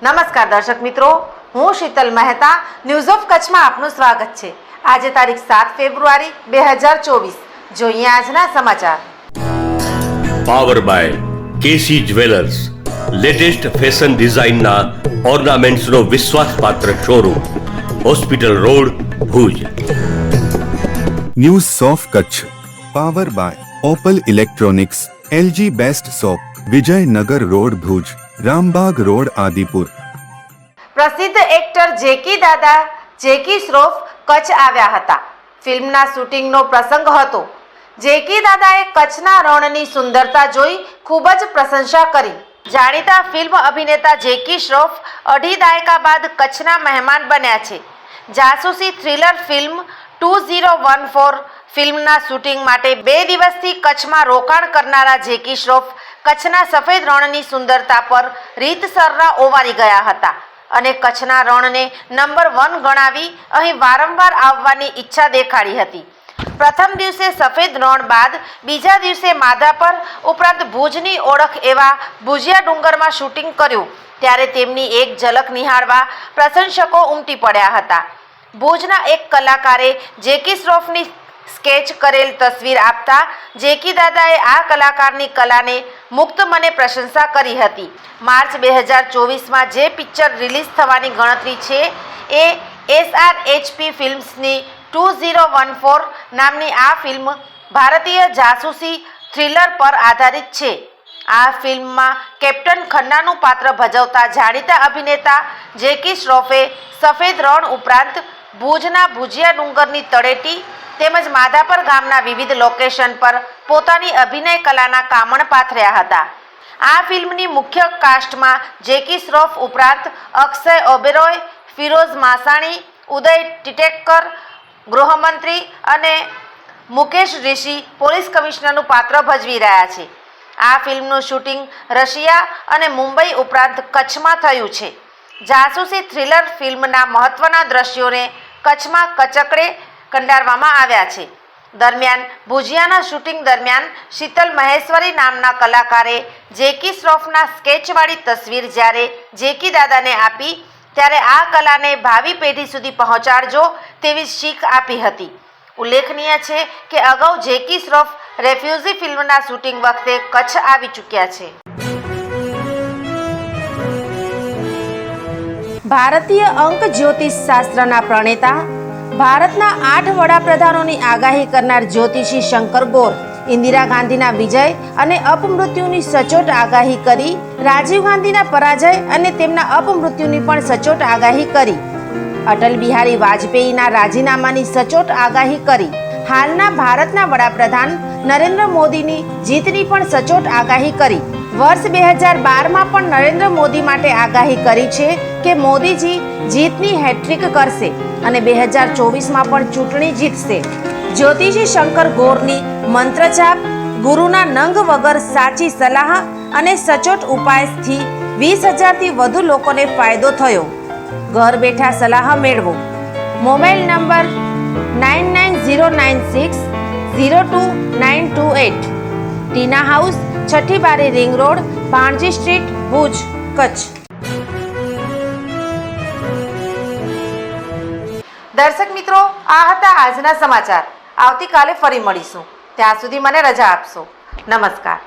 નમસ્કાર દર્શક મિત્રો, હું શીતલ મહેતા ન્યૂઝ ઓફ કચ્છમાં આપનું સ્વાગત છે। આજે તારીખ 7 ફેબ્રુઆરી 2024। જોઈએ આજના સમાચાર। Power by KC jewellers, latest fashion ડિઝાઇનના ઓર્નામેન્ટ્સનો વિશ્વાસપાત્ર showroom, hospital road, Bhuj. News of Kutch power by Opal electronics, LG best shop, Vijaynagar road, Bhuj, Rambagh road, Adipur. પ્રસિદ્ધ એક્ટર જેકી દાદા જેકી શ્રોફ કચ્છ આવ્યા હતા। ફિલ્મના શૂટિંગનો પ્રસંગ હતો। જેકી દાદાએ કચ્છના રણની સુંદરતા જોઈ ખૂબ જ પ્રશંસા કરી। જાણીતા ફિલ્મ અભિનેતા જેકી શ્રોફ 2.5 દાયકા બાદ કચ્છના મહેમાન બન્યા છે। જાસૂસી થ્રિલર ફિલ્મ 2014 ફિલ્મના શૂટિંગ માટે 2 દિવસથી કચ્છમાં રોકાણ કરનારા જેકી શ્રોફ કચ્છના સફેદ રણની સુંદરતા પર રીતસરના ઓવારી ગયા હતા અને કચ્છના રણને નંબર 1 ગણાવી અહીં વારંવાર આવવાની ઈચ્છા દેખાડી હતી। પ્રથમ દિવસે સફેદ રણ બાદ બીજા દિવસે માધાપર ઉપરાંત ભુજની ઓળખ એવા ભુજિયા ડુંગરમાં શૂટિંગ કર્યું ત્યારે તેમની એક ઝલક નિહાળવા પ્રશંસકો ઉમટી પડ્યા હતા। ભુજના એક કલાકારે જેકી શ્રોફની સ્કેચ કરેલ તસવીર આપતા જેકી દાદાએ આ કલાકારની કલાને મુક્ત મને પ્રશંસા કરી હતી। માર્ચ 2024માં જે પિક્ચર રિલીઝ થવાની ગણતરી છે એ SRHP ફિલ્મ્સની 2014 નામની આ ફિલ્મ ભારતીય જાસૂસી થ્રિલર પર આધારિત છે। આ ફિલ્મમાં કેપ્ટન ખન્નાનું પાત્ર ભજવતા જાણીતા અભિનેતા જેકી શ્રોફે સફેદ રણ ઉપરાંત ભુજના ભુજિયા ડુંગરની તળેટી તેમજ માધાપર ગામના વિવિધ લોકેશન પર પોતાની અભિનય કલાના કામણ પાથર્યા હતા। આ ફિલ્મની મુખ્ય કાસ્ટમાં જેકી શ્રોફ ઉપરાંત અક્ષય ઓબેરોય, ફિરોઝ માસાણી, ઉદય ટિટેકર ગૃહમંત્રી અને મુકેશ ઋષિ પોલીસ કમિશનરનું પાત્ર ભજવી રહ્યા છે। આ ફિલ્મનું શૂટિંગ રશિયા અને મુંબઈ ઉપરાંત કચ્છમાં થયું છે। જાસૂસી થ્રિલર ફિલ્મના મહત્વના દ્રશ્યોને કચ્છમાં કચકડે કંડારવામાં આવ્યા છે। દરમિયાન ભુજિયાના શૂટિંગ દરમિયાન શીતલ મહેશ્વરી નામના કલાકારે જેકી શ્રોફના સ્કેચવાળી તસવીર જ્યારે જેકી દાદાને આપી ત્યારે આ કલાને ભાવિ પેઢી સુધી પહોંચાડજો તેવી શીખ આપી હતી। ઉલ્લેખનીય છે કે અગાઉ જેકી શ્રોફ રેફ્યુઝી ફિલ્મના શૂટિંગ વખતે કચ્છ આવી ચૂક્યા છે। ભારતીય અંક જ્યોતિષ શાસ્ત્રના પ્રણેતા, ભારતના 8 વડાપ્રધાનોની આગાહી કરનાર જ્યોતિષી શંકર ગોર ઇન્દિરા ગાંધીના વિજય અને અપમૃત્યુની સચોટ આગાહી કરી, રાજીવ ગાંધીના પરાજય અને તેમના અપમૃત્યુની પણ સચોટ આગાહી કરી, અટલ બિહારી વાજપેયીના રાજીનામાની સચોટ આગાહી કરી, હાલના ભારતના વડાપ્રધાન નરેન્દ્ર મોદીની જીતની પણ સચોટ આગાહી કરી, વર્ષ 2012માં પણ નરેન્દ્ર મોદી માટે આગાહી કરી છે કે મોદીજી જીતની હેટ્રિક કરશે અને 2024માં પણ ચૂંટણી જીતશે। જ્યોતિષી શંકર ગોરની મંત્રજાપ, ગુરુના નંગ વગર સાચી સલાહ અને સચોટ ઉપાયથી 20,000થી વધુ લોકોને ફાયદો થયો। ઘર બેઠા સલાહ મેળવો। Mobile number 9909602928। ટીના હાઉસ, છઠ્ઠી બારી ring road, Bhanji street, Bhuj, Kutch. દર્શક મિત્રો, આ હતા આજના સમાચાર। આવતીકાલે ફરી મળીશું। ત્યાં સુધી મને રજા આપશો। નમસ્કાર।